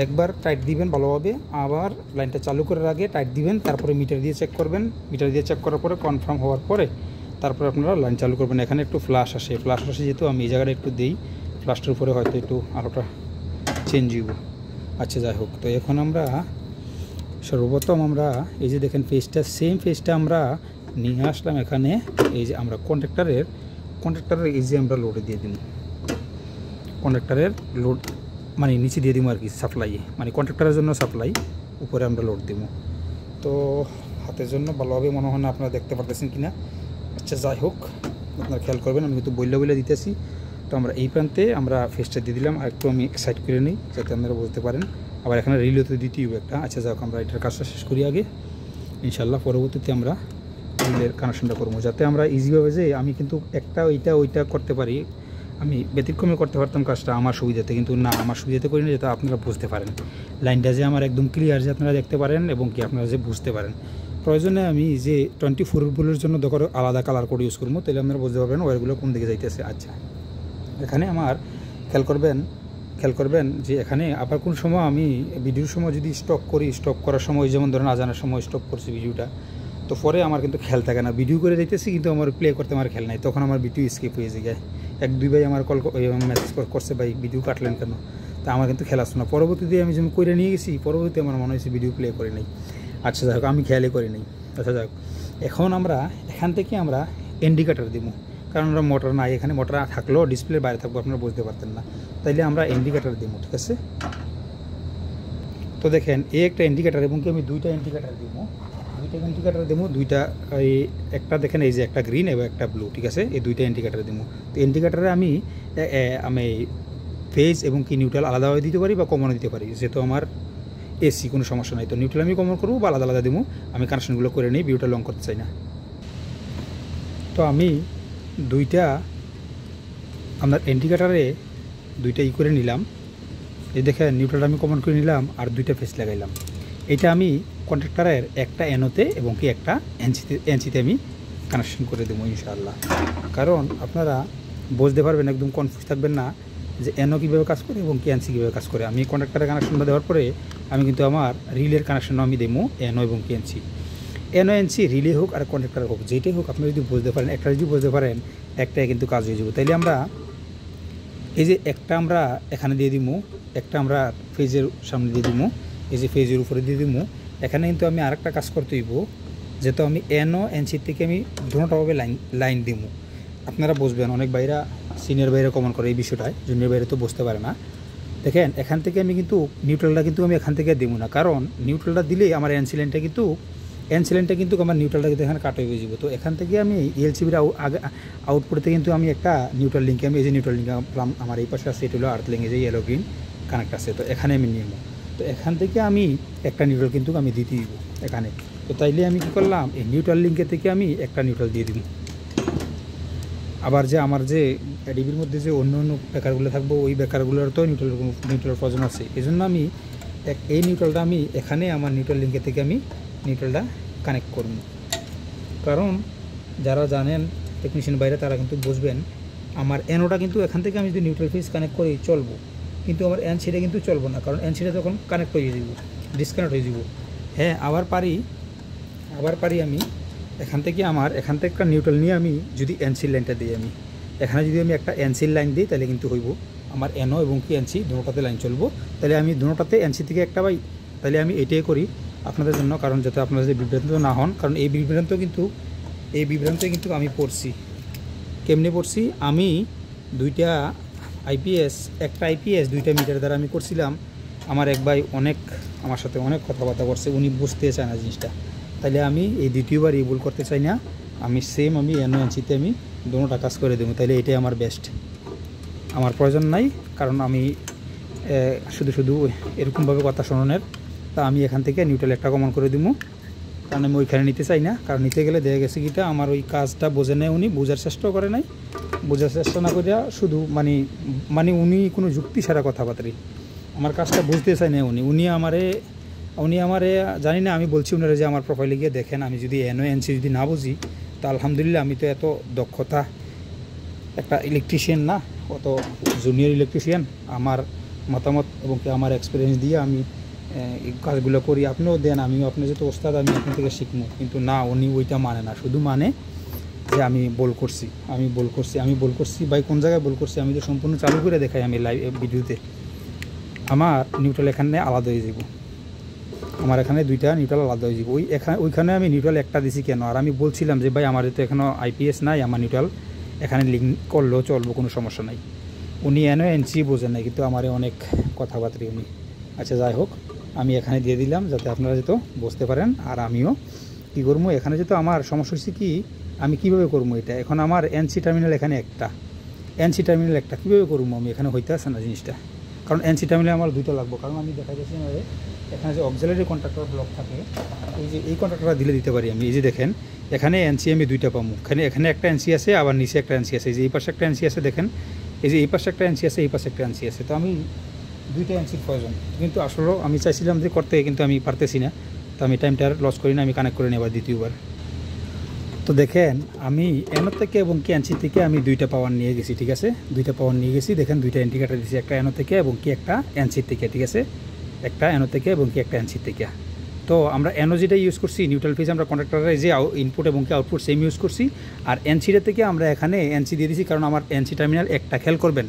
একবার টাইট দিবেন ভালোভাবে, আবার লাইনটা চালু করার আগে টাইট দিবেন, তারপরে মিটার দিয়ে চেক করবেন। মিটার দিয়ে চেক করার পরে কনফার্ম হওয়ার পরে তারপরে আপনারা লাইন চালু করবেন। এখানে একটু ফ্ল্যাশ আসে যেহেতু আমি এই জায়গাটা একটু দিই, ফ্ল্যাশটার উপরে হয়তো একটু আলোটা চেঞ্জ হইব। আচ্ছা, যাই হোক, তো এখন আমরা সর্বপ্রথম আমরা এই যে দেখেন সেম ফেজটা আমরা নিয়ে আসলাম এখানে। এই যে আমরা কন্ট্রাক্টরের এই যে আমরা লোডে দিয়ে দিব, কন্ট্রাক্টরের লোড মানে নিচে দিয়ে দিব আর কি, সাপ্লাই মানে কন্ট্রাক্টরের জন্য সাপ্লাই, উপরে আমরা লোড দিব। তো হাতের জন্য ভালোভাবে মনে হয় না আপনারা দেখতে পারতেছেন কিনা। আচ্ছা যাই হোক, আপনারা খেয়াল করবেন, আমি কিন্তু বইলে দিতেছি। তো আমরা এই প্রান্তে আমরা ফেসটা দিয়ে দিলাম, আর একটু আমি সাইড করে নিই যাতে আপনারা বুঝতে পারেন। আবার এখানে রিলেতে দিতেই হবে একটা। আচ্ছা যাই হোক, আমরা এটার কাজটা শেষ করি আগে, ইনশাল্লাহ পরবর্তীতে আমরা রিলের কানেকশনটা করবো, যাতে আমরা ইজিভাবে যে আমি কিন্তু একটা ওইটা করতে পারি। আমি ব্যতিক্রমে করতে পারতাম কাজটা আমার সুবিধাতে, কিন্তু না, আমার সুবিধাতে করি না, যাতে আপনারা বুঝতে পারেন লাইনটা যে আমার একদম ক্লিয়ার, যে আপনারা দেখতে পারেন এবং কি আপনারা যে বুঝতে পারেন। প্রয়োজনে আমি যে 24 ভোল্টের জন্য দরকার আলাদা কালার কোড ইউজ করবো, তাহলে আপনারা বুঝতে পারবেন ওয়ারগুলো কোন দিকে যাইতেছে। আচ্ছা, এখানে আমার খেয়াল করবেন যে এখানে আবার কোন সময় আমি ভিডিওর সময় যদি স্টপ করার সময়, যেমন ধরেন আজানের সময় স্টপ করছি ভিডিওটা, তো পরে আমার কিন্তু খেয়াল থাকে না, ভিডিও করে দিতেছি কিন্তু আমার প্লে করতে আমার খেয়াল নাই, তখন আমার ভিডিও স্কিপ হয়ে যায়। 1-2 ভাই আমার মেসেজ করছে, ভাই ভিডিও কাটলেন কেন, তা আমার কিন্তু খেয়াল আসছে না। পরবর্তীতে আমি যখন করে নিয়ে গেছি, পরবর্তীতে আমার মনে হয়েছে ভিডিও প্লে করে নেই। আচ্ছা যাই হোক, আমি খেয়ালই করি নাই। আচ্ছা যাই হোক, এখন আমরা এখান থেকে আমরা ইন্ডিকেটার দিব, কারণ আমরা মোটর নাই এখানে, মোটর থাকলেও ডিসপ্লের বাইরে থাকবো, আপনারা বুঝতে পারতেন না, তাইলে আমরা ইন্ডিকেটার দিব। ঠিক আছে, তো দেখেন এই একটা ইন্ডিকেটার, এবং কি আমি দুইটা ইন্ডিকেটার দেবো, দুইটা এই একটা দেখেন, এই যে একটা গ্রিন এবং একটা ব্লু। ঠিক আছে, এই দুইটা ইন্ডিকেটার দেবো। তো ইন্ডিকেটারে আমি ফেজ এবং কি নিউট্রাল আলাদাভাবে দিতে পারি বা কমনও দিতে পারি, যেহেতু আমার এসি কোনো সমস্যা নাই। তো নিউট্রাল আমি কমন করবো বা আলাদা দেবো, আমি কানেকশনগুলো করে নিই, ভিডিওটা লং করতে চাই না। তো আমি দুইটা আপনার ইন্ডিকেটারে দুইটা করে নিলাম, এই দেখেন নিউট্রালটা আমি কমন করে নিলাম, আর দুইটা ফেস লাগাইলাম। এটা আমি কন্ট্রাক্টরের একটা এনোতে এবং কি একটা এনসিতে আমি কানেকশন করে দেবো ইনশাআল্লাহ। কারণ আপনারা বুঝতে পারবেন, একদম কনফিউজ থাকবেন না যে এনও কীভাবে কাজ করে এবং কি এনসি কীভাবে কাজ করে। আমি কন্ট্রাক্টরের কানেকশনটা দেওয়ার পরে আমি কিন্তু আমার রিলের কানেকশনও আমি দেবো এনও এবং কি এনসি। এনও এনসি রিলে হোক আর কন্ট্রাক্টর হোক, যেটাই হোক, আপনি যদি বুঝতে পারেন, একটা যদি বুঝতে পারেন, একটাই কিন্তু কাজ হয়ে যাবে। তাইলে আমরা এই যে একটা আমরা এখানে দিয়ে দিব, একটা আমরা ফেজের সামনে দিয়ে দিব, এই যে ফেজের উপরে দিয়ে দিব। এখানে কিন্তু আমি আরেকটা কাজ করতে হইব, যেহেতু আমি এনও এনসি থেকে আমি দুটোভাবে লাইন দিব। আপনারা বুঝবেন, অনেক বাইরা সিনিয়র বাইরে কমন করে এই বিষয়টায়, জুনিয়র বাইরে তো বুঝতে পারে না। দেখেন এখান থেকে আমি কিন্তু নিউট্রালটা কিন্তু আমি এখান থেকে দেবো না, কারণ নিউট্রালটা দিলেই আমার এনসি লাইনটা কিন্তু আমার নিউট্রালটা কিন্তু এখানে কাট হয়ে যাবে। তো এখান থেকে আমি এলসিবির আগে আউটপুটে কিন্তু আমি একটা নিউট্রাল লিঙ্কে, আমি এই যে নিউট্রাল লিঙ্ক আমার এই পাশে আছে, এটা হলো আর্থ লিঙ্কে যে ইয়েলো গ্রিন কানেক্ট আছে, তো এখানে আমি নিয়ে নেব। তো এখান থেকে আমি একটা নিউট্রাল কিন্তু আমি দিতে দিব এখানে। তো তাইলে আমি কী করলাম, এই নিউট্রাল লিঙ্কে থেকে আমি একটা নিউট্রাল দিয়ে দিব। আবার যে আমার যে ডিবির মধ্যে যে অন্য বেকারগুলো থাকবো, ওই বেকারগুলোর তো নিউট্রাল প্রয়োজন আছে। এই জন্য আমি এই নিউট্রালটা আমি এখানে আমার নিউট্রাল লিঙ্কে থেকে আমি নিউট্রালটা কানেক্ট করব। কারণ যারা জানেন টেকনিশিয়ান বাইরে, তারা কিন্তু বুঝবেন, আমার এনওটা কিন্তু এখান থেকে আমি যদি নিউট্রাল ফেজ কানেক্ট করি চলবো, কিন্তু আমার এনসিটা কিন্তু চলবো না, কারণ এনসিটা তখন কানেক্ট হয়ে যাব, ডিসকানেক্ট হয়ে যাব। হ্যাঁ, আবার পারি আমি এখান থেকে একটা নিউট্রাল নিয়ে আমি যদি এনসির লাইনটা দিই, আমি এখানে যদি আমি একটা এনসির লাইন দিই, তাহলে কিন্তু হইব আমার এনও এবং কি এনসি দুটোটাতে লাইন চলবো। তাহলে আমি দুটোটাতে এনসি থেকে একটা পাই, তাহলে আমি এটাই করি আপনাদের জন্য, কারণ যাতে আপনারা যে বিভ্রান্ত না হন। কারণ এই বিভ্রান্ত কিন্তু আমি পড়ছি। কেমনে পড়ছি, আমি দুইটা একটা আইপিএস 2টা মিটার দ্বারা আমি করছিলাম। আমার এক ভাই আমার সাথে অনেক কথাবার্তা করছে, উনি বুঝতে চায় না জিনিসটা। তাহলে আমি এই দ্বিতীয়বার এই ভুল করতে চাই না, আমি এনও এনসিতে আমি দুটোটা কাজ করে দেবো, তাহলে এটাই আমার বেস্ট। আমার প্রয়োজন নাই, কারণ আমি শুধু এরকমভাবে কথা শোনানোর। তা আমি এখান থেকে নিউট্রাল একটা কমন করে দিব, কারণ আমি ওইখানে নিতে চাই না। কারণ নিতে গেলে দেখা গেছে কিটা আমার ওই কাজটা বোঝে নেয়, উনি বোঝার চেষ্টাও করে নাই, বোঝার চেষ্টা না করিয়া শুধু মানে উনি কোনো যুক্তি ছাড়া কথাবার্তাই আমার কাজটা বুঝতে চাই না। উনি আমারে জানি না, আমি বলছি ওনারা যে আমার প্রোফাইলে গিয়ে দেখেন, আমি যদি এনও এনসি যদি না বুঝি, তো আলহামদুলিল্লাহ আমি তো এত দক্ষতা একটা ইলেকট্রিশিয়ান না, অত জুনিয়র ইলেকট্রিশিয়ান। আমার মতামত এবং আমার এক্সপিরিয়েন্স দিয়ে আমি এই কাজগুলো করি, আপনিও দেন, আমিও আপনি যেহেতু ওস্তাদ, আমি আপনার থেকে শিখবো। কিন্তু না, উনি ওইটা মানে না, শুধু মানে যে আমি বল করছি ভাই, কোন জায়গায় বল করছি আমি তো সম্পূর্ণ চালু করে দেখাই আমি লাইভ ভিডিওতে। আমার নিউট্রাল এখানে আলাদা হয়ে যাব, আমার এখানে দুইটা নিউট্রাল আলাদা হয়ে যাব। ওইখানে আমি নিউট্রাল একটা দিছি কেন, আর আমি বলছিলাম যে ভাই আমার তো এখনও আইপিএস নাই, আমার নিউট্রাল এখানে লিঙ্ক করলেও চলবো, কোনো সমস্যা নাই। উনি এনও এনসি বোঝেন নাই, কিন্তু আমারে অনেক কথাবার্তা উনি। আচ্ছা যাই হোক, আমি এখানে দিয়ে দিলাম যাতে আপনারা যেহেতু বুঝতে পারেন। আর আমিও কী করবো, এখানে যেহেতু আমার সমস্যা হচ্ছে কি, আমি কীভাবে করবো এটা, এখন আমার এনসি টার্মিনাল এখানে একটা, এনসি টার্মিনাল একটা কীভাবে করবো আমি, এখানে হইতে আসে না জিনিসটা। কারণ এনসি টার্মিনাল আমার দুটো লাগবো, কারণ আমি দেখা যাচ্ছে না এখানে যে অক্সিলারি কন্ট্রাক্টর ব্লক থাকে, এই যে এই কন্ট্রাক্টরটা দিতে পারি আমি। এই যে দেখেন এখানে এনসি আমি দুইটা পাবো, এখানে একটা এনসি আছে, আবার নিচে একটা এনসি আছে। এই যে এই পাশে একটা এনসি আছে দেখেন, এই যে এই পাশে একটা এনসি আছে, এই পাশে একটা এনসি আছে। তো আমি দুইটা এনসির প্রয়োজন, কিন্তু আসলে আমি চাইছিলাম যে করতে, কিন্তু আমি পারতেছি না। তো আমি টাইমটা লস করি না, আমি কানেক্ট করে নেই আবার দ্বিতীয়বার। তো দেখেন আমি এনো থেকে এবং কি এনসি থেকে আমি দুইটা পাওয়ার নিয়ে গেছি, ঠিক আছে, দুইটা পাওয়ার নিয়ে গেছি। দেখেন দুইটা ইন্ডিকেটার দিয়েছি, একটা এনো থেকে এবং কি একটা এনসি থেকে, ঠিক আছে, একটা এনো থেকে এবং কি একটা এনসি থেকে। তো আমরা এনো যেটা ইউজ করছি নিউট্রাল ফেজ, আমরা কন্ট্রাক্টরের যে ইনপুট এবং কি আউটপুট সেম ইউজ করছি। আর এনসিটা থেকে আমরা এখানে এনসি দিয়ে দিয়েছি, কারণ আমার এনসি টার্মিনাল একটা, খেয়াল করবেন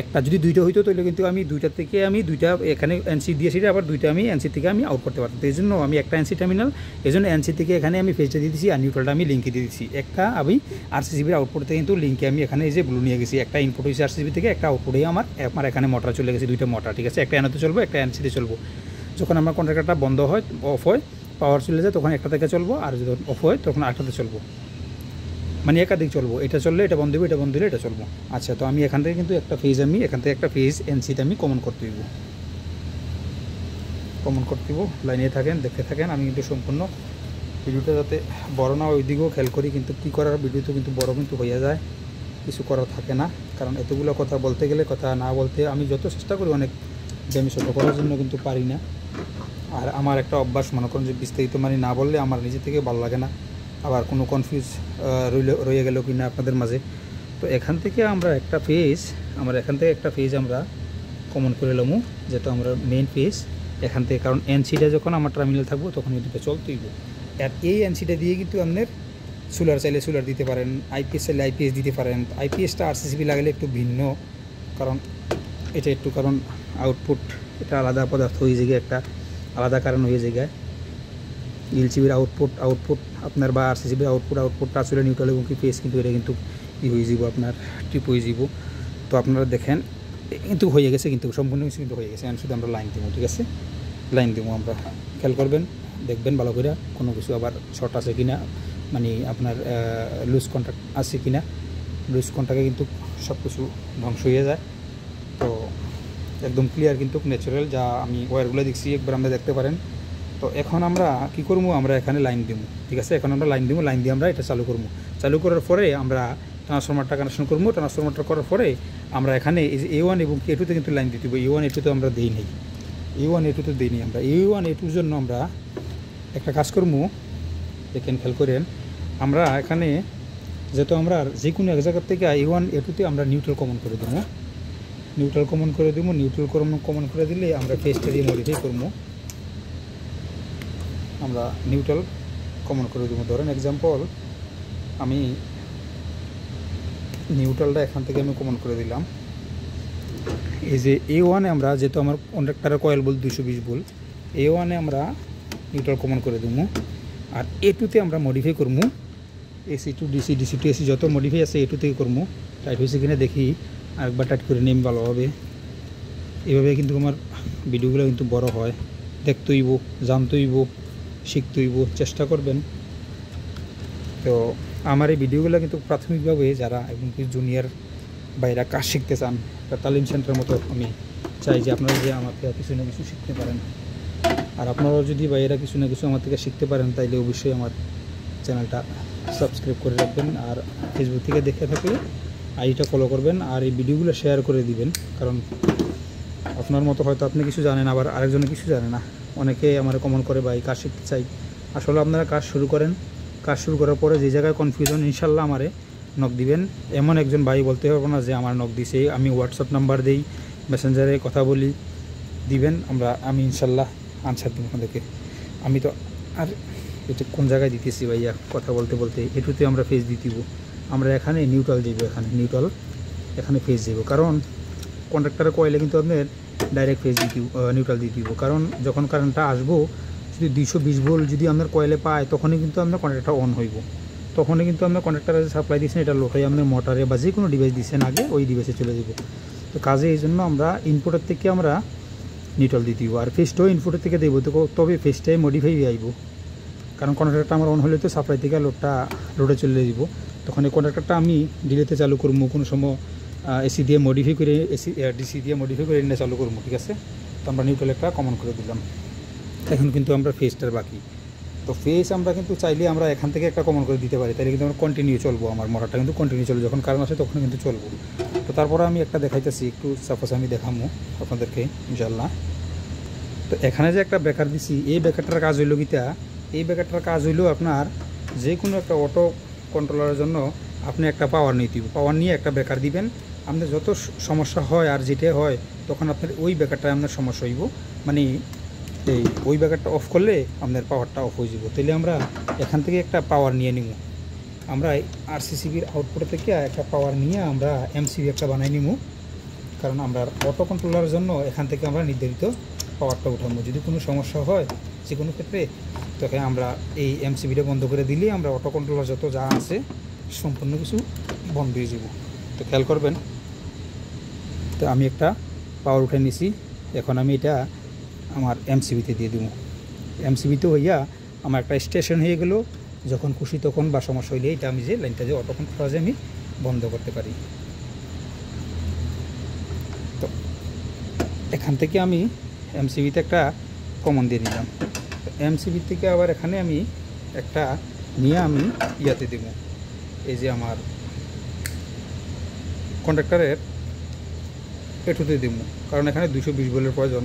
একটা, যদি দুইটা হইতো তাহলে কিন্তু আমি দুইটার থেকে আমি দুইটা এখানে এনসি দিয়েছি, আবার দুইটা আমি এনসি থেকে আমি আউট করতে পারতাম। এই জন্য আমি একটা এনসি টার্মিনাল, এই জন্য এনসি থেকে এখানে আমি ফেজটা দিয়ে দিয়েছি, আর নিউট্রালটা আমি লিঙ্কে দিয়ে দিচ্ছি। একটা আমি আরসিসিবির আউটপুট থেকে কিন্তু লিঙ্কে আমি এখানে এই যে ব্লু নিয়ে গেছি, একটা ইনপুট হয়েছে আরসিসিবি থেকে, একটা আউটপুটে আমার এখানে মোটর চলে গেছে, দুইটা মোটর, ঠিক আছে, একটা এনোতে চলবো, একটা এনসিতে চলবো। যখন আমার কন্ট্রাক্টরটা বন্ধ হয়, অফ হয়, পাওয়ার চলে যায়, তখন একটা থেকে চলবো, আর যখন অফ হয় তখন আরেকটাতে চলবো, মানে একাধিক চলবো। এটা চললে এটা বন্ধ দেবো, এটা বন্ধ দিলে এটা চলবো। আচ্ছা, তো আমি এখান থেকে কিন্তু একটা ফেজ, আমি এখান থেকে একটা ফেজ এনসিটা আমি কমন করতে দিব, লাইনে থাকেন, দেখতে থাকেন। আমি কিন্তু সম্পূর্ণ ভিডিওটা যাতে বড় না, ওই দিকেও খেয়াল করি, কিন্তু কী করার, ভিডিওতে কিন্তু বড় কিন্তু হয়ে যায়, কিছু করার থাকে না। কারণ এতগুলো কথা বলতে গেলে, কথা না বলতে আমি যত চেষ্টা করি অনেক আমি ছোটো করার জন্য কিন্তু পারি না। আর আমার একটা অভ্যাস, মনে করেন যে বিস্তারিত মানে না বললে আমার নিজে থেকে ভালো লাগে না, আবার কোনো কনফিউজ রয়ে গেল কি না আপনাদের মাঝে। তো এখান থেকে আমরা একটা ফেজ, আমরা কমন করে নিলাম, যেটা আমরা মেইন ফেজ এখান থেকে, কারণ এনসিটা যখন আমার টার্মিনাল থাকবো তখন কিন্তু এটা চলতেইব। আর এই এনসিটা দিয়ে কিন্তু আপনার সোলার চাইলে সোলার দিতে পারেন, আইপিএস চাইলে আইপিএস দিতে পারেন। আইপিএসটা আরসিসিবি লাগালে একটু ভিন্ন, কারণ এটা একটু, কারণ আউটপুট এটা আলাদা পদার্থ হয়ে যায়, একটা আলাদা কারণ হয়ে যায়। এলসিবির আউটপুট আপনার বা আরসিসিবির আউটপুটটা আসলে নিউট্রাল এবং কি ফেজ, কিন্তু এটা কিন্তু হয়ে যাব, আপনার ট্রিপ হয়ে যাব। তো আপনারা দেখেন কিন্তু হয়ে গেছে, কিন্তু সম্পূর্ণ কিছু কিন্তু হয়ে গেছে। শুধু আমরা লাইন দেবো, ঠিক আছে, লাইন দেবো আমরা, খেয়াল করবেন, দেখবেন ভালো করে কোনো কিছু আবার শর্ট আছে কিনা, মানে আপনার লুজ কন্ট্যাক্ট আছে কিনা। লুজ কন্ট্যাক্টে কিন্তু সব কিছু ধ্বংস হয়ে যায়। তো একদম ক্লিয়ার কিন্তু ন্যাচারাল, যা আমি ওয়্যারগুলো দেখছি একবার আমরা দেখতে পারেন। তো এখন আমরা কী করবো, আমরা এখানে লাইন দেবো, ঠিক আছে, এখন আমরা লাইন দেবো, লাইন দিয়ে আমরা এটা চালু করবো। চালু করার পরে আমরা ট্রান্সফরমারটা কানেকশন করবো। ট্রান্সফরমারটা করার পরে আমরা এখানে এই যে A1 এবং A2তে কিন্তু লাইন দিতে হবে। A1 A2তে আমরা দিই নেই, A1 A2তে দিই নেই। আমরা A1 A2র জন্য আমরা একটা কাজ করবো, দেখেন খেয়াল করেন, আমরা এখানে যেহেতু আমরা যে কোনো এক জায়গার থেকে A1 A2তে আমরা নিউট্রাল কমন করে দেবো, নিউট্রাল কমন করে দিলে আমরা ফেজটা দিয়ে মডিফাই করবো। আমরা নিউট্রাল কমন করে দেবো। ধরেন এক্সাম্পল, আমি নিউট্রালটা এখান থেকে আমি কমন করে দিলাম। এই যে A1 আমরা, যেহেতু আমার কন্ডাক্টারের কয়েল বল 220 ভোল্ট, A1 আমরা নিউট্রাল কমন করে দেবো। আর A2তে আমরা মডিফাই করবো, AC to DC, DC to AC যত মডিফাই আছে A2 থেকে করবো। টাইট হয়েছে কিনা দেখি, আরেকবার টাইট করে নেম ভালো হবে। এভাবে কিন্তু আমার ভিডিওগুলো কিন্তু বড় হয়, দেখতেইব, জানতেইব, শিখতেইব, চেষ্টা করবেন। তো আমার এই ভিডিওগুলো কিন্তু প্রাথমিকভাবে যারা এবং কি জুনিয়র বাইরা কাজ শিখতে চান, তালিম সেন্টারের মতো আমি চাই যে আপনারা যে আমার থেকে কিছু না কিছু শিখতে পারেন। আর আপনারাও যদি বাইরা কিছু না কিছু আমার থেকে শিখতে পারেন, তাইলে অবশ্যই আমার চ্যানেলটা সাবস্ক্রাইব করে রাখবেন। আর ফেসবুক থেকে দেখে থাকলে আইডিটা ফলো করবেন, আর এই ভিডিওগুলো শেয়ার করে দিবেন। কারণ আপনার মতো হয়তো আপনি কিছু জানেন, আবার আরেকজনে কিছু জানে না। অনেকে আমার কমেন্ট করে ভাই কাজ শিখতে চাই। আসলে আপনারা কাজ শুরু করেন, কাজ শুরু করার পরে যে জায়গায় কনফিউশন, ইনশাল্লাহ আমারে নক দিবেন। এমন একজন ভাই বলতে পারবো না যে আমার নক দিছে, আমি হোয়াটসঅ্যাপ নাম্বার দিই, মেসেঞ্জারে কথা বলি, দিবেন, আমি ইনশাল্লাহ আনসার দিব আপনাদেরকে। আমি তো আর এটা কোন জায়গায় দিতেছি ভাইয়া, কথা বলতে বলতে এটুতে আমরা ফেজ দিব। আমরা এখানে নিউট্রাল দিব, এখানে ফেজ দিব, কারণ কন্ডাক্টরের কয়েলে কিন্তু আপনার ডাইরেক্ট ফেজ নিউট্রাল দিয়ে দিব। কারণ যখন কারেন্টটা আসবো, যদি 220 ভোল্ট যদি আপনার কয়েলে পায়, তখনই কিন্তু আপনার কন্ডাক্টরটা অন হইব। তখনই কিন্তু আমরা কন্ট্রাক্টরে সাপ্লাই দিচ্ছেন এটা লোটাই আপনি মোটরে বা যে কোনো ডিভাইস দিচ্ছেন আগে ওই ডিভাইসে চলে যাব। তো কাজে এই জন্য আমরা ইনপুটের থেকে আমরা নিউট্রাল দিয়ে দিব, আর ফেসটাও ইনপুটের থেকে দেবো, তো তবে ফেসটাই মডিফাই হয়ে আইব, কারণ কন্ট্রাক্টরটা আমার অন হলে তো সাপ্লাই থেকে লোডে চলে যাব। তখন এই কন্ট্রাক্টরটা আমি ডিলেতে চালু করবো, কোনো সময় এসি দিয়ে মডিফাই করে ডিসি দিয়ে মডিফাই করে এনে চালু করবো, ঠিক আছে। তো আমরা নিউট্রাল একটা কমন করে দিলাম। এখন কিন্তু আমরা ফেসটার বাকি, তো ফেস আমরা কিন্তু চাইলে আমরা এখান থেকে একটা কমন করে দিতে পারি, তাহলে কিন্তু আমরা কন্টিনিউ চলবো, আমার মোটরটা কিন্তু কন্টিনিউ চলবে, যখন কারেন্ট আসে তখন কিন্তু চলবো। তো তারপরে আমি একটা দেখাইতেছি, একটু সাপোজ আমি দেখামো আপনাদেরকে ইনশাল্লাহ। তো এখানে যে একটা ব্রেকার দিছি, এই ব্রেকারটার কাজ হইল গীতা, এই ব্রেকারটার কাজ হইল আপনার যে কোনো একটা অটো কন্ট্রোলারের জন্য আপনি একটা পাওয়ার নিতে হবে, পাওয়ার নিয়ে একটা ব্রেকার দিবেন। আপনার যত সমস্যা হয় আর যেটা হয় তখন আপনার ওই ব্রেকারটায় আপনার সমস্যা হইব, মানে এই ওই ব্রেকারটা অফ করলে আপনার পাওয়ারটা অফ হয়ে যাব। তাহলে আমরা এখান থেকে একটা পাওয়ার নিয়ে নিব, আমরা আরসিসিবির আউটপুট থেকে একটা পাওয়ার নিয়ে আমরা এমসিবি একটা বানাই নিব, কারণ আমরা অটো কন্ট্রোলারের জন্য এখান থেকে আমরা নির্ধারিত পাওয়ারটা উঠাবো। যদি কোনো সমস্যা হয় যে কোনো ক্ষেত্রে, তখন আমরা এই এমসিবিটা বন্ধ করে দিলে আমরা অটো কন্ট্রোলার যত যা আছে সম্পূর্ণ কিছু বন্ধ হয়ে যাব। তো খেয়াল করবেন, তো আমি একটা পাওয়ার উঠে নিছি, এখন আমি এটা আমার এমসিবিতে দিয়ে দেবো। এমসিবিতে হইয়া আমার একটা স্টেশন হয়ে গেল, যখন খুশি তখন বা সমস্যা হইলে এটা আমি যে লাইনটা যে অটো কন্ট্রোলারে আমি বন্ধ করতে পারি। তো এখান থেকে আমি এমসিবিতে একটা কমন দিয়ে নিলাম, এমসিবি থেকে আবার এখানে আমি একটা নিয়ে আমি ইয়াতে দেব, এই যে আমার কন্ট্রাক্টরের পেটুতে দেব, কারণ এখানে 220 ভোল্টের প্রয়োজন।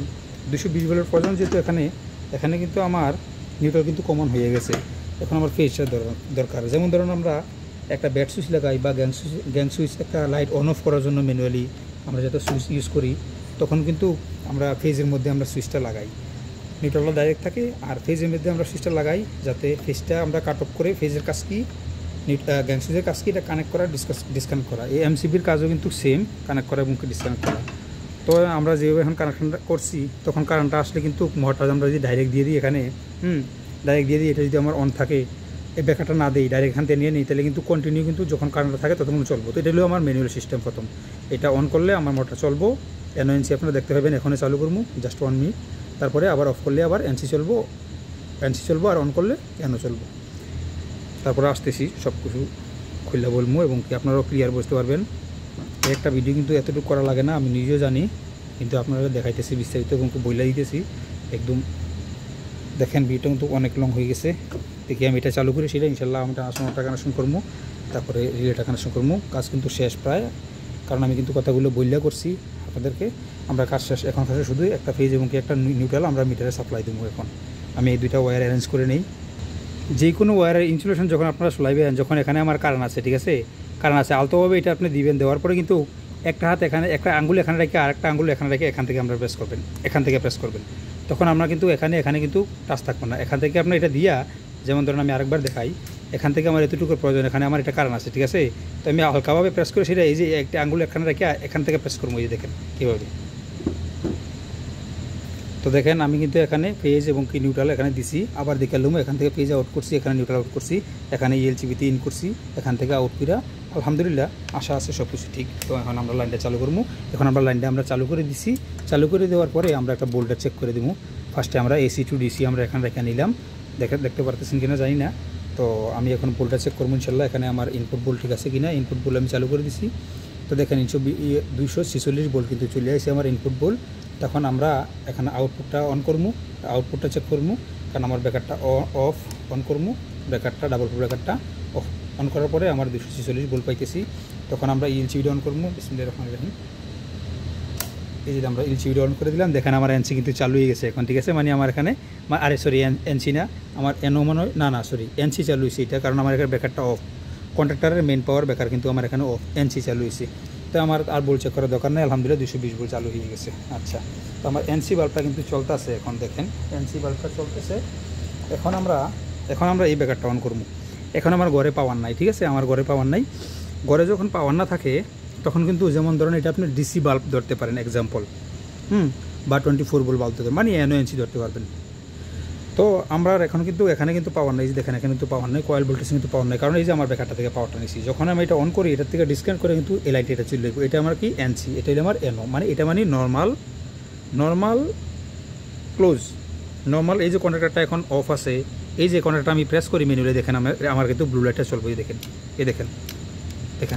220 ভোল্টের প্রয়োজন যেহেতু এখানে কিন্তু আমার নিউট্রাল কিন্তু কমন হয়ে গেছে। এখন আমার ফেসটার দরকার, যেমন ধরুন আমরা একটা ব্যাট সুইচ লাগাই বা গ্যাং সুইচ একটা লাইট অন অফ করার জন্য ম্যানুয়ালি আমরা যাতে সুইচ ইউজ করি, তখন কিন্তু আমরা ফেজের মধ্যে আমরা সুইচটা লাগাই, নিউট্রালটা ডাইরেক্ট থাকে, আর ফেজের মধ্যে আমরা সুইচটা লাগাই যাতে ফেজটা আমরা কাট অফ করে ফেজের কাজ কি গ্যাং সুইচের কাজ কি এটা কানেক্ট করা ডিসকানেক্ট করা। এই এমসিবির কাজও কিন্তু সেম, কানেক্ট করা এবং ডিসকানেক্ট করা। তো আমরা যেভাবে এখন কানেকশনটা করছি, তখন কারেন্টটা আসলে কিন্তু মোটরটা আমরা যদি ডাইরেক্ট দিয়ে দিই এখানে ডাইরেক্ট দিয়ে দিই, এটা যদি আমার অন থাকে, এই ব্যাকারটা না দিই, ডাইরেক্ট এখান থেকে নিয়ে নিই, তাহলে কিন্তু কন্টিনিউ কিন্তু যখন কারেন্টটা থাকে ততক্ষণ চলবো। তো এটা হলো আমার ম্যানুয়াল সিস্টেম। প্রথম এটা অন করলে আমার মোটর চলবো, এনওএনসি আপনারা দেখতে পাবেন, এখনই চালু করবো জাস্ট 1 মিনিট, তারপরে আবার অফ করলে আবার এনসি চলবো, আর অন করলে এনও চলবো। তারপরে আসতেছি সব কিছু খুলে বলবো এবং কি আপনারাও ক্লিয়ার বুঝতে পারবেন। একটা ভিডিও কিন্তু এতটুকু করা লাগে না, আমি নিজেও জানি, কিন্তু আপনারা দেখাইতেছি বিস্তারিত এবং বইলা দিতেছি একদম। দেখেন ভিডিওটা কিন্তু অনেক লং হয়ে গেছে, দেখি আমি এটা চালু করি, সেটা ইনশাল্লাহ আমি ট্রান্সফরমারটা কানেকশন করবো, তারপরে রিলেটা কানেকশন করবো। কাজ কিন্তু শেষ প্রায়, কারণ আমি কিন্তু কথাগুলো বইলা করছি আপনাদেরকে। আমরা কাজ শেষ, এখন কাছে শুধু একটা ফেজ এবং কি একটা নিউট্রাল আমরা মিটারে সাপ্লাই দেবো। এখন আমি এই দুইটা ওয়্যার অ্যারেঞ্জ করে নেই। যে কোনো ওয়্যারের ইনসুলেশন যখন আপনারা চলাইবেন, যখন এখানে আমার কারেন্ট আছে, ঠিক আছে, কারেন্ট আছে, আলতোভাবে এটা আপনি দিবেন, দেওয়ার পরে কিন্তু একটা হাত এখানে, একটা আঙ্গুল এখানে রেখে আরেকটা আঙ্গুল এখানে রেখে এখান থেকে আমরা প্রেস করবেন, এখান থেকে প্রেস করবেন, তখন আমরা কিন্তু এখানে কিন্তু টাচ থাকবো না। এখান থেকে আপনার এটা দিয়া, যেমন ধরুন আমি আরেকবার দেখাই, এখান থেকে আমার এতটুকুর প্রয়োজন, এখানে আমার এটা কারেন্ট আছে, ঠিক আছে, তো আমি হালকাভাবে প্রেস করে সেটা এই যে একটা আঙ্গুল এখানে রেখে এখান থেকে প্রেস করবো, এই যে দেখেন কীভাবে। তো দেখেন আমি কিন্তু এখানে পেজ এবং কি নিউট্রাল এখানে দিছি, আবার দেখালাম এখান থেকে পেজ আউট করছি, এখানে নিউট্রাল আউট করছি, এখানে এলসিবিতে ইন করছি, এখান থেকে আউট করা আলহামদুলিল্লাহ আশা আছে সব কিছু ঠিক। তো এখন আমরা লাইনটা চালু করবো, এখন আমরা লাইনটা আমরা চালু করে দিছি। চালু করে দেওয়ার পরে আমরা একটা বোল্টটা চেক করে দেবো। ফার্স্টে আমরা এসি টু ডিসি আমরা এখানে রেখে নিলাম, দেখতে পারতেছেন কিনা জানি না। তো আমি এখন বোল্টটা চেক করবো ইনশাল্লাহ, এখানে আমার ইনপুট বোল্ট ঠিক আছে কিনা। ইনপুট বোল্ট আমি চালু করে দিছি, তো দেখেন 246 ভোল্ট কিন্তু চলে আসছে আমার ইনপুট বোল্ট। তখন আমরা এখানে আউটপুটটা অন করবো, আউটপুটটা চেক করবো, কারণ আমার ব্রেকারটা অফ অন করবো, ব্রেকারটা ডাবল ব্রেকারটা অফ অন করার পরে আমার 246 ভোল্ট পাইতেছি। তখন আমরা এলসিবিটা অন করবো, বিসমিল্লাহির রহমানির রহিম। এই যে আমরা এলসিবিটা অন করে দিলাম, দেখেন আমার এনসি কিন্তু চালু হয়ে গেছে এখন, ঠিক আছে, মানে আমার এখানে এনসি না, আমার এনও মনে হয় না, এনসি চালু হয়েছে এটা, কারণ আমার এখানে ব্রেকারটা অফ, কন্ট্রাক্টরের মেন পাওয়ার ব্রেকার কিন্তু আমার এখানে অফ, এনসি চালু হয়েছে। তো আমার আর বোল্ট চেক করার দরকার নেই, আলহামদুলিল্লাহ 220 ভোল্ট চালু হয়ে গেছে। আচ্ছা, তো আমার এনসি বাল্বটা কিন্তু চলতেছে এখন, দেখেন এনসি বাল্বটা চলতেছে। এখন আমরা এই ব্রেকারটা অন করবো। এখন আমার ঘরে পাওয়ার নাই, ঠিক আছে, আমার ঘরে পাওয়ার নাই। ঘরে যখন পাওয়ার না থাকে তখন কিন্তু যেমন ধরেন এটা আপনি ডিসি বাল্ব ধরতে পারেন এক্সাম্পল, বা 24 ভোল্ট বাল্ব ধরতে, মানে এনওএনসি ধরতে পারবেন। তো আমরা এখন কিন্তু এখানে কিন্তু পাওয়ার নেই, দেখেন এখানে কিন্তু পাওয়ার নেই, কয়েল ভোল্টেজ কিন্তু পাওয়ার নেই, কারণ এই যে আমার ব্যাকারটা থেকে পাওয়ারটা নিচ্ছি। যখন আমি এটা অন করি এটার থেকে ডিসকানেক্ট করে কিন্তু এই লাইট এটা চলে যাবে। এটা আমার কি এনসি, এটা হলো আমার এনও, মানে এটা মানে নর্মাল ক্লোজ নর্মাল। এই যে কন্ট্যাক্টরটা এখন অফ আছে, এই যে কন্ট্যাক্টরটা আমি প্রেস করি ম্যানুয়ালি, দেখেন আমার কিন্তু ব্লু লাইটটা চলবে। দেখেন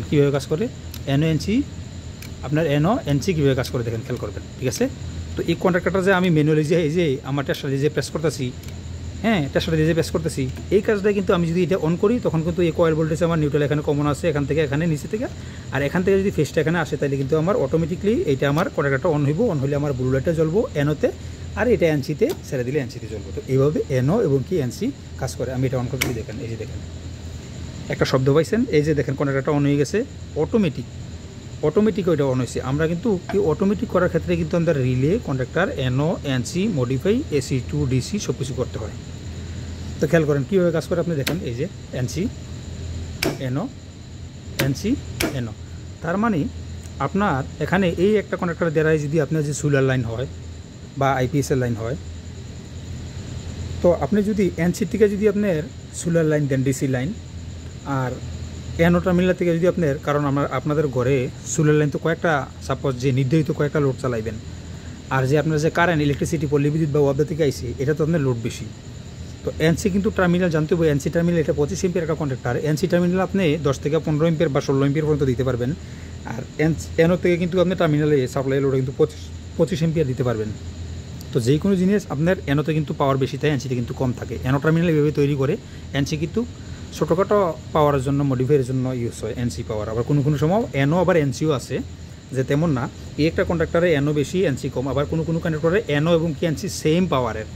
কীভাবে কাজ করে এনও এনসি, আপনার এনও এনসি কীভাবে কাজ করে দেখেন, খেয়াল করবেন, ঠিক আছে। তো এই কন্ট্যাক্টরটা যে আমি ম্যানুয়ালি যে এই যে আমার টেস্টার দিয়ে যে প্রেস করতেছি, হ্যাঁ টেস্টার দিয়ে যে প্রেস করতেছি, এই কাজটা কিন্তু আমি যদি এটা অন করি তখন কিন্তু এই কয়েল ভোল্টেজ আমার নিউট্রাল এখানে কমন আছে, এখান থেকে এখানে নিচে থেকে, আর এখান থেকে যদি ফেসটা এখানে আসে তাহলে কিন্তু আমার অটোমেটিকলি এইটা আমার কন্ট্যাক্টরটা অন হইব। অন হলে আমার ব্লু লাইটটা জ্বলবো এনোতে, আর এটা এনসিতে ছেড়ে দিলে এনসিতে জ্বলবো। তো এইভাবে এনও এবং কি এনসি কাজ করে। আমি এটা অন করে দেখেন, এই যে দেখেন একটা শব্দ পাইছেন, এই যে দেখেন কন্ট্যাক্টরটা অন হয়ে গেছে, অটোমেটিক ওইটা অন হয়েছে। আমরা কিন্তু কি অটোমেটিক করার ক্ষেত্রে কিন্তু আমাদের relay, contactor, NO, NC, modify, AC two DC সব কিছু করতে হয়। তো খেয়াল করেন কীভাবে কাজ করে আপনি দেখেন, এই যে এনসি এনও, এনসি এনও, তার মানে আপনার এখানে এই একটা কন্ট্যাক্টর দ্বারাই যদি আপনার যে সোলার লাইন হয় বা আইপিএসের লাইন হয়, তো আপনি যদি এনসি থেকে যদি আপনার সোলার লাইন দেন ডিসি লাইন, আর এনও টার্মিনাল থেকে যদি আপনার, কারণ আপনাদের ঘরে সোলার লাইন তো কয়েকটা, সাপোজ যে নির্ধারিত কয়েকটা লোড চালাইবেন, আর যে আপনার যে কারেন্ট ইলেকট্রিসিটি পল্লী বিদ্যুৎ বা ওয়াবদা থেকে আইসি, এটা তো আপনার লোড বেশি। তো এনসি কিন্তু টার্মিনাল জানতে হবে, এনসি টার্মিনাল এটা 25 এম্পিয়ার একটা কন্ট্যাক্টর। এনসি টার্মিনাল আপনি 10 থেকে 15 এম্পিয়ার বা 16 এম্পিয়ার পর্যন্ত দিতে পারবেন, আর এনও থেকে কিন্তু আপনি টার্মিনালে সাপ্লাই লোডে কিন্তু 25 এম্পিয়ার দিতে পারবেন। তো যে কোনো জিনিস আপনার এনোতে কিন্তু পাওয়ার বেশি থাকে, এনসিতে কিন্তু কম থাকে। এনো টার্মিনাল এভাবে তৈরি করে, এনসি কিন্তু ছোটোখাটো পাওয়ারের জন্য, মডিফাইয়ের জন্য ইউজ হয় এনসি পাওয়ার। আবার কোনো সময় এনও আবার এনসিও আছে, যে তেমন না, এই একটা কন্ট্রাক্টরে এনও বেশি এনসি কম। আবার কোনো কন্ট্রাক্টরে এনও এবং কি এনসি সেম পাওয়ারের,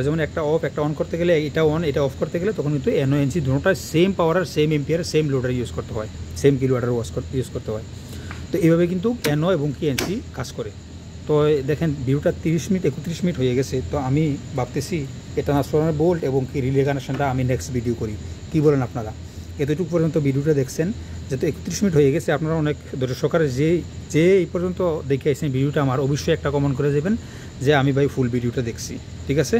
যেমন একটা অফ একটা অন করতে গেলে এটা অন এটা অফ করতে গেলে তখন কিন্তু এনও এনসি দুটোটা সেম পাওয়ারের, same ampere, same loader use করতে হয়, সেম কিলোওয়াটের ইউজ করতে হয়। তো এইভাবে কিন্তু এনও এবং কি এনসি কাজ করে। তো দেখেন ভিডিওটা 31 মিনিট হয়ে গেছে। তো আমি ভাবতেছি এটা ট্রান্সফরমার বোল্ট এবং কি রিলে কানেকশনটা আমি নেক্সট ভিডিও করি, কি বলেন আপনারা? এতটুকু পর্যন্ত ভিডিওটা দেখছেন, যেহেতু 31 মিনিট হয়ে গেছে, আপনারা অনেক ধৈর্য সহকারে যে এই পর্যন্ত দেখে আসছেন ভিডিওটা, আমার অবশ্যই একটা কমেন্ট করে দেবেন যে আমি ভাই ফুল ভিডিওটা দেখছি, ঠিক আছে?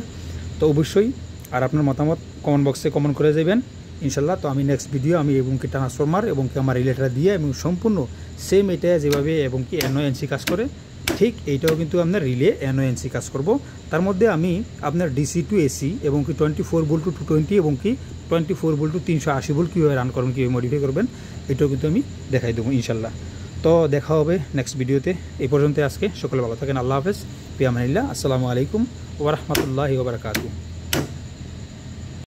তো অবশ্যই, আর আপনার মতামত কমেন্ট বক্সে কমেন্ট করে যাবেন ইনশাল্লাহ। তো আমি নেক্সট ভিডিও আমি এবং কি ট্রান্সফরমার এবং কি আমার রিলেটা দিয়ে এবং সম্পূর্ণ সেম এটা যেভাবে এবং কি এনও এনসি কাজ করে, ঠিক এইটাও কিন্তু আপনার রিলে এনও এনসি কাজ করব। তার মধ্যে আমি আপনার ডিসি টু এসি এবং কি 24 ভোল্ট টু 220 এবং কি 24 ভোল্ট টু 380 ভোল্ট কীভাবে রান করবেন, কীভাবে মডিফাই করবেন, এটাও কিন্তু আমি দেখাই দেবো ইনশাল্লাহ। তো দেখা হবে নেক্সট ভিডিওতে। এই পর্যন্ত আজকে সকলে ভালো থাকেন, আল্লাহ হাফেজ, ফি আমানিল্লাহ, আসসালামু আলাইকুম ওয়া রাহমাতুল্লাহি ওয়া বারাকাতুহু।